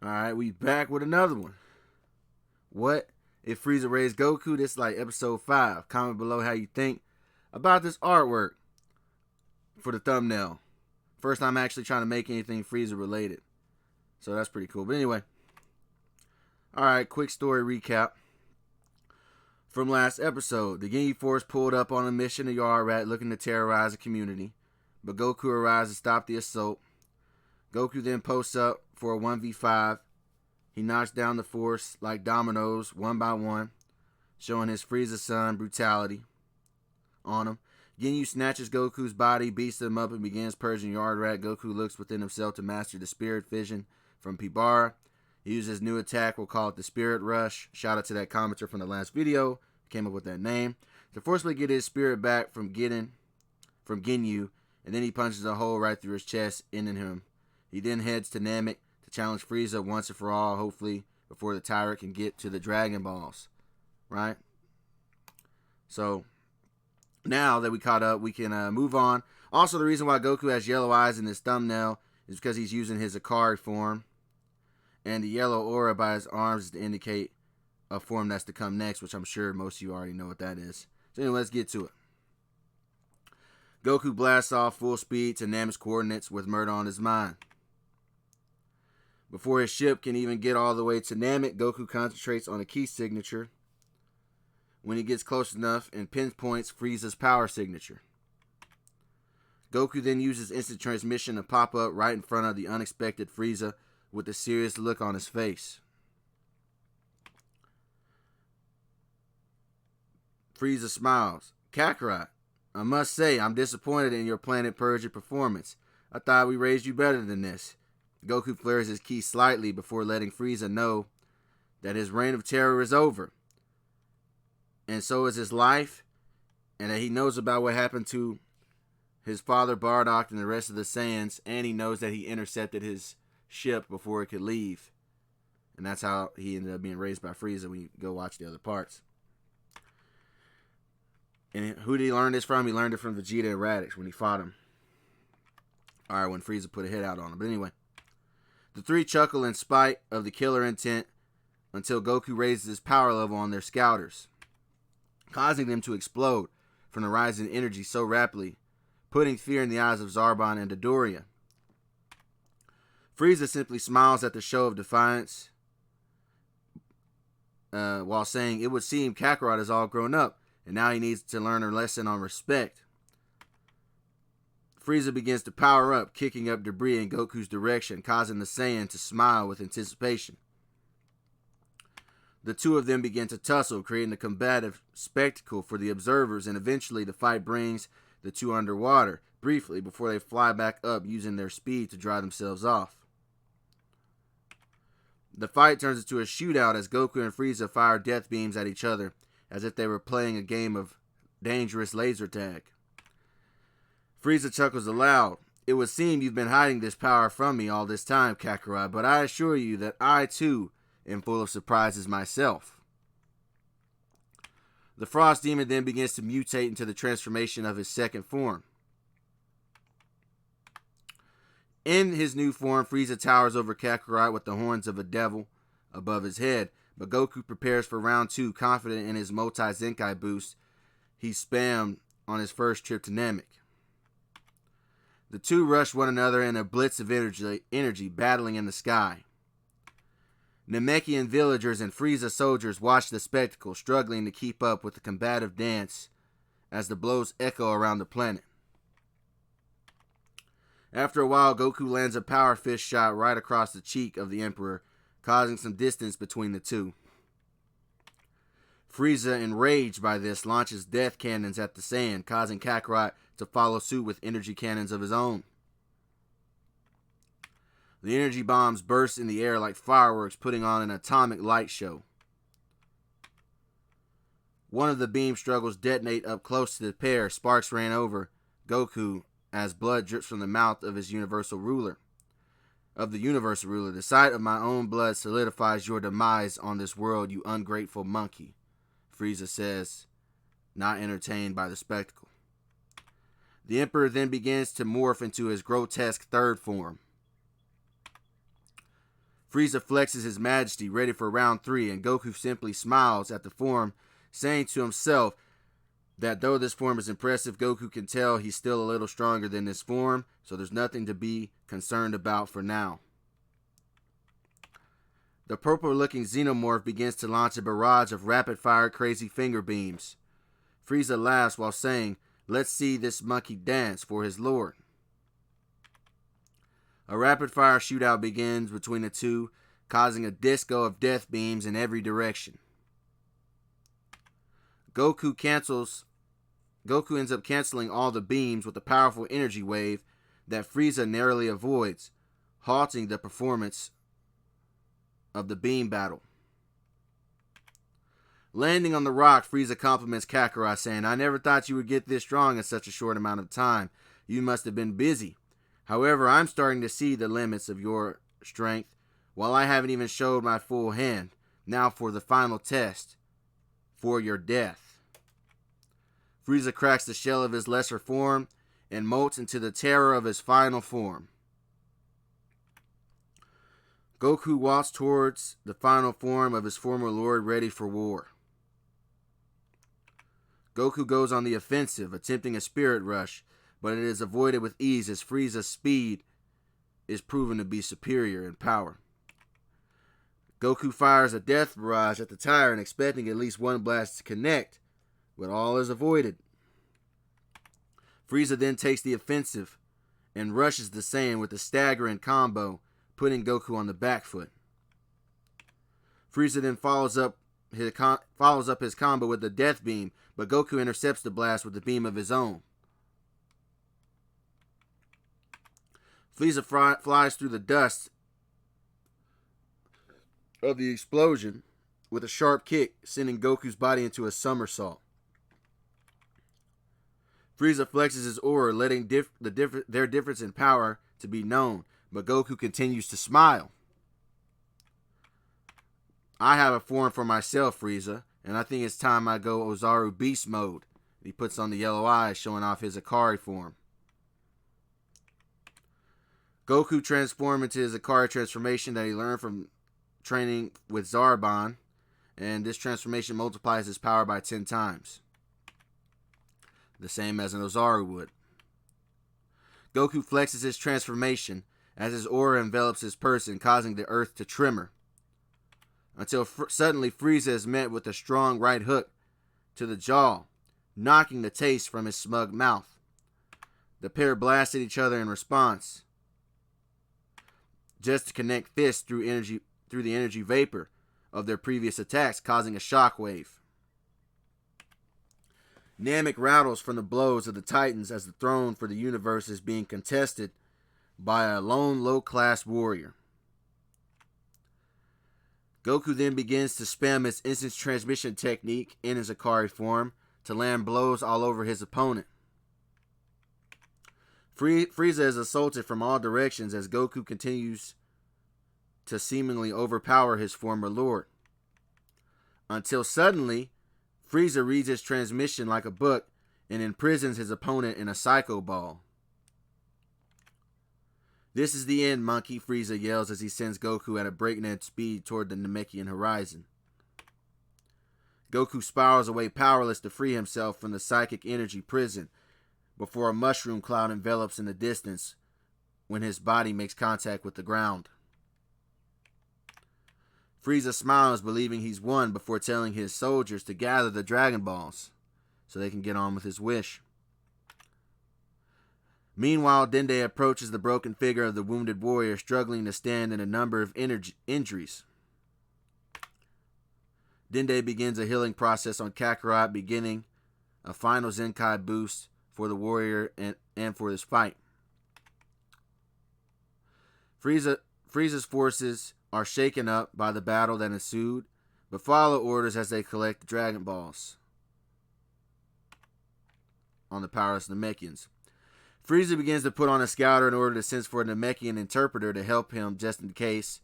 Alright, we back with another one. What if Frieza raised Goku? This is like episode 5. Comment below how you think about this artwork for the thumbnail. First time actually trying to make anything Frieza related. So that's pretty cool. But anyway. Alright, quick story recap. From last episode, the Ginyu Force pulled up on a mission to Yard Rat looking to terrorize the community. But Goku arrives to stop the assault. Goku then posts up for a 1v5. He knocks down the Force like dominoes, one by one, showing his Frieza son brutality on him. Ginyu snatches Goku's body, beats him up, and begins purging Yard Rat. Goku looks within himself to master the spirit vision from Pibara. He uses his new attack, we'll call it the Spirit Rush. Shout out to that commenter from the last video, came up with that name. To forcibly get his spirit back from Ginyu, and then he punches a hole right through his chest, ending him. He then heads to Namek to challenge Frieza once and for all, hopefully before the tyrant can get to the Dragon Balls. Right? So, now that we caught up, we can move on. Also, the reason why Goku has yellow eyes in his thumbnail is because he's using his Akari form. And the yellow aura by his arms is to indicate a form that's to come next, which I'm sure most of you already know what that is. So anyway, let's get to it. Goku blasts off full speed to Namek's coordinates with murder on his mind. Before his ship can even get all the way to Namek, Goku concentrates on a key signature. When he gets close enough and pinpoints Frieza's power signature. Goku then uses instant transmission to pop up right in front of the unexpected Frieza with a serious look on his face. Frieza smiles. Kakarot, I must say I'm disappointed in your Planet Purger performance. I thought we raised you better than this. Goku flares his ki slightly before letting Frieza know that his reign of terror is over. And so is his life, and that he knows about what happened to his father Bardock and the rest of the Saiyans, and he knows that he intercepted his ship before it could leave. And that's how he ended up being raised by Frieza when you go watch the other parts. And who did he learn this from? He learned it from Vegeta and Raditz when he fought him. Alright, when Frieza put a hit out on him. But anyway. The three chuckle in spite of the killer intent until Goku raises his power level on their scouters, causing them to explode from the rising energy so rapidly, putting fear in the eyes of Zarbon and Dodoria. Frieza simply smiles at the show of defiance while saying, it would seem Kakarot is all grown up, and now he needs to learn a lesson on respect. Frieza begins to power up, kicking up debris in Goku's direction, causing the Saiyan to smile with anticipation. The two of them begin to tussle, creating a combative spectacle for the observers, and eventually the fight brings the two underwater, briefly, before they fly back up using their speed to dry themselves off. The fight turns into a shootout as Goku and Frieza fire death beams at each other, as if they were playing a game of dangerous laser tag. Frieza chuckles aloud. It would seem you've been hiding this power from me all this time, Kakarot, but I assure you that I, too, am full of surprises myself. The Frost Demon then begins to mutate into the transformation of his second form. In his new form, Frieza towers over Kakarot with the horns of a devil above his head, but Goku prepares for round 2, confident in his multi-Zenkai boost he spammed on his first trip to Namek. The two rush one another in a blitz of energy battling in the sky. Namekian villagers and Frieza soldiers watch the spectacle, struggling to keep up with the combative dance as the blows echo around the planet. After a while, Goku lands a power fist shot right across the cheek of the Emperor, causing some distance between the two. Frieza, enraged by this, launches death cannons at the Saiyan, causing Kakarot to follow suit with energy cannons of his own. The energy bombs burst in the air like fireworks, putting on an atomic light show. One of the beam struggles detonate up close to the pair. Sparks ran over Goku as blood drips from the mouth of his universal ruler. The sight of my own blood solidifies your demise on this world, you ungrateful monkey, Frieza says, not entertained by the spectacle. The Emperor then begins to morph into his grotesque third form. Frieza flexes his majesty, ready for round 3, and Goku simply smiles at the form, saying to himself that though this form is impressive, Goku can tell he's still a little stronger than this form, so there's nothing to be concerned about for now. The purple-looking xenomorph begins to launch a barrage of rapid-fire crazy finger beams. Frieza laughs while saying, "Let's see this monkey dance for his lord." A rapid-fire shootout begins between the two, causing a disco of death beams in every direction. Goku ends up canceling all the beams with a powerful energy wave that Frieza narrowly avoids, halting the performance of the beam battle. Landing on the rock, Frieza compliments Kakarot, saying, "I never thought you would get this strong in such a short amount of time. You must have been busy. However, I'm starting to see the limits of your strength, while I haven't even showed my full hand. Now for the final test, for your death." Frieza cracks the shell of his lesser form and molts into the terror of his final form. Goku walks towards the final form of his former lord, ready for war. Goku goes on the offensive, attempting a spirit rush, but it is avoided with ease as Frieza's speed is proven to be superior in power. Goku fires a death barrage at the tyrant, expecting at least one blast to connect, but all is avoided. Frieza then takes the offensive and rushes the Saiyan with a staggering combo, putting Goku on the back foot. Frieza then follows up his combo with the death beam, but Goku intercepts the blast with a beam of his own. Frieza flies through the dust of the explosion with a sharp kick, sending Goku's body into a somersault. Frieza flexes his aura, letting their difference in power to be known, but Goku continues to smile. "I have a form for myself, Frieza, and I think it's time I go Ozaru Beast mode." He puts on the yellow eyes, showing off his Akari form. Goku transforms into his Akari transformation that he learned from training with Zarbon, and this transformation multiplies his power by 10 times. The same as an Ozaru would. Goku flexes his transformation as his aura envelops his person, causing the earth to tremor. Until suddenly Frieza is met with a strong right hook to the jaw, knocking the taste from his smug mouth. The pair blast at each other in response, just to connect fists through the energy vapor of their previous attacks, causing a shockwave. Namek rattles from the blows of the Titans as the throne for the universe is being contested by a lone low-class warrior. Goku then begins to spam his instant transmission technique in his Akari form to land blows all over his opponent. Frieza is assaulted from all directions as Goku continues to seemingly overpower his former lord. Until suddenly, Frieza reads his transmission like a book and imprisons his opponent in a psycho ball. "This is the end, monkey," Frieza yells as he sends Goku at a breakneck speed toward the Namekian horizon. Goku spirals away powerless to free himself from the psychic energy prison before a mushroom cloud envelops in the distance when his body makes contact with the ground. Frieza smiles, believing he's won, before telling his soldiers to gather the Dragon Balls so they can get on with his wish. Meanwhile, Dende approaches the broken figure of the wounded warrior, struggling to stand in a number of injuries. Dende begins a healing process on Kakarot, beginning a final Zenkai boost for the warrior and for this fight. Frieza's forces are shaken up by the battle that ensued, but follow orders as they collect the Dragon Balls on the powerless Namekians. Frieza begins to put on a scouter in order to send for a Namekian interpreter to help him just in case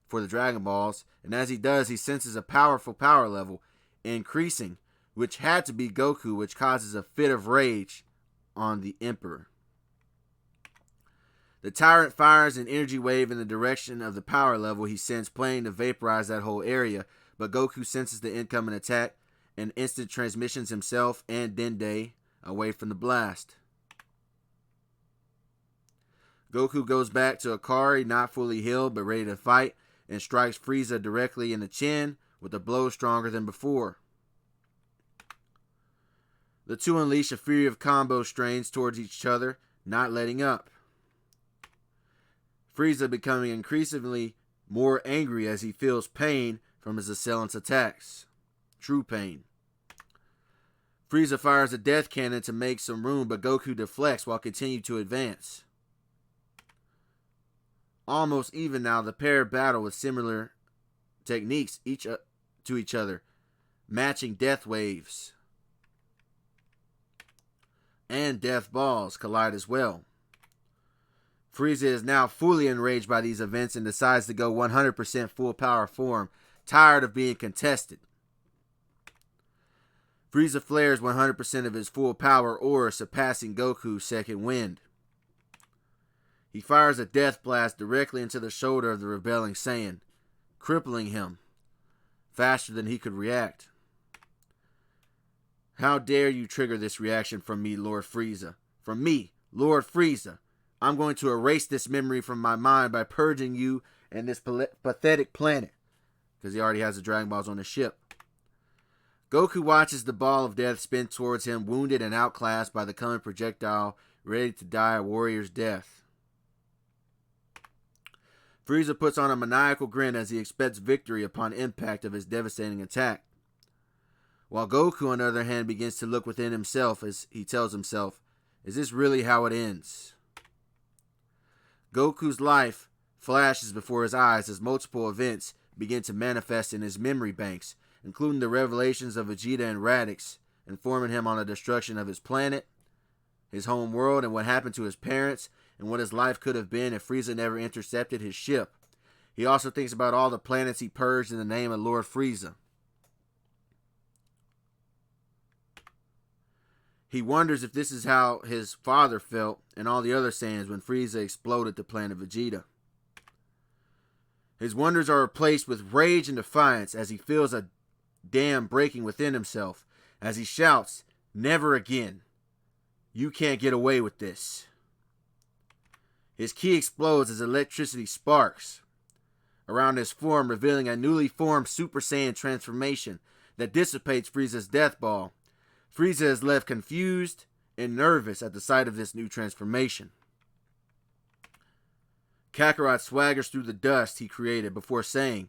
for the Dragon Balls, and as he does, he senses a powerful power level increasing, which had to be Goku, which causes a fit of rage on the Emperor. The tyrant fires an energy wave in the direction of the power level he sends, planning to vaporize that whole area, but Goku senses the incoming attack and instant transmissions himself and Dende away from the blast. Goku goes back to Aari, not fully healed but ready to fight, and strikes Frieza directly in the chin with a blow stronger than before. The two unleash a fury of combo strains towards each other, not letting up. Frieza becoming increasingly more angry as he feels pain from his assailant's attacks. True pain. Frieza fires a death cannon to make some room, but Goku deflects while continuing to advance. Almost even now, the pair battle with similar techniques to each other, matching death waves. And death balls collide as well. Frieza is now fully enraged by these events and decides to go 100% full power form, tired of being contested. Frieza flares 100% of his full power aura, surpassing Goku's second wind. He fires a death blast directly into the shoulder of the rebelling Saiyan, crippling him faster than he could react. How dare you trigger this reaction from me, Lord Frieza? From me, Lord Frieza. I'm going to erase this memory from my mind by purging you and this pathetic planet. Because he already has the Dragon Balls on the ship. Goku watches the ball of death spin towards him, wounded and outclassed by the coming projectile, ready to die a warrior's death. Frieza puts on a maniacal grin as he expects victory upon impact of his devastating attack. While Goku, on the other hand, begins to look within himself as he tells himself, is this really how it ends? Goku's life flashes before his eyes as multiple events begin to manifest in his memory banks, including the revelations of Vegeta and Radix, informing him on the destruction of his planet, his home world, and what happened to his parents, and what his life could have been if Frieza never intercepted his ship. He also thinks about all the planets he purged in the name of Lord Frieza. He wonders if this is how his father felt and all the other Saiyans when Frieza exploded the planet Vegeta. His wonders are replaced with rage and defiance as he feels a dam breaking within himself, as he shouts, "Never again. You can't get away with this." His ki explodes as electricity sparks around his form, revealing a newly formed Super Saiyan transformation that dissipates Frieza's death ball. Frieza is left confused and nervous at the sight of this new transformation. Kakarot swaggers through the dust he created before saying,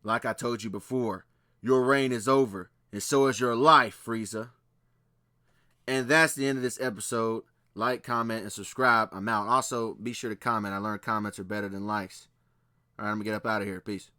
"Like I told you before, your reign is over, and so is your life, Frieza." And that's the end of this episode. Like, comment, and subscribe. I'm out. Also, be sure to comment. I learned comments are better than likes. Alright, I'm going to get up out of here. Peace.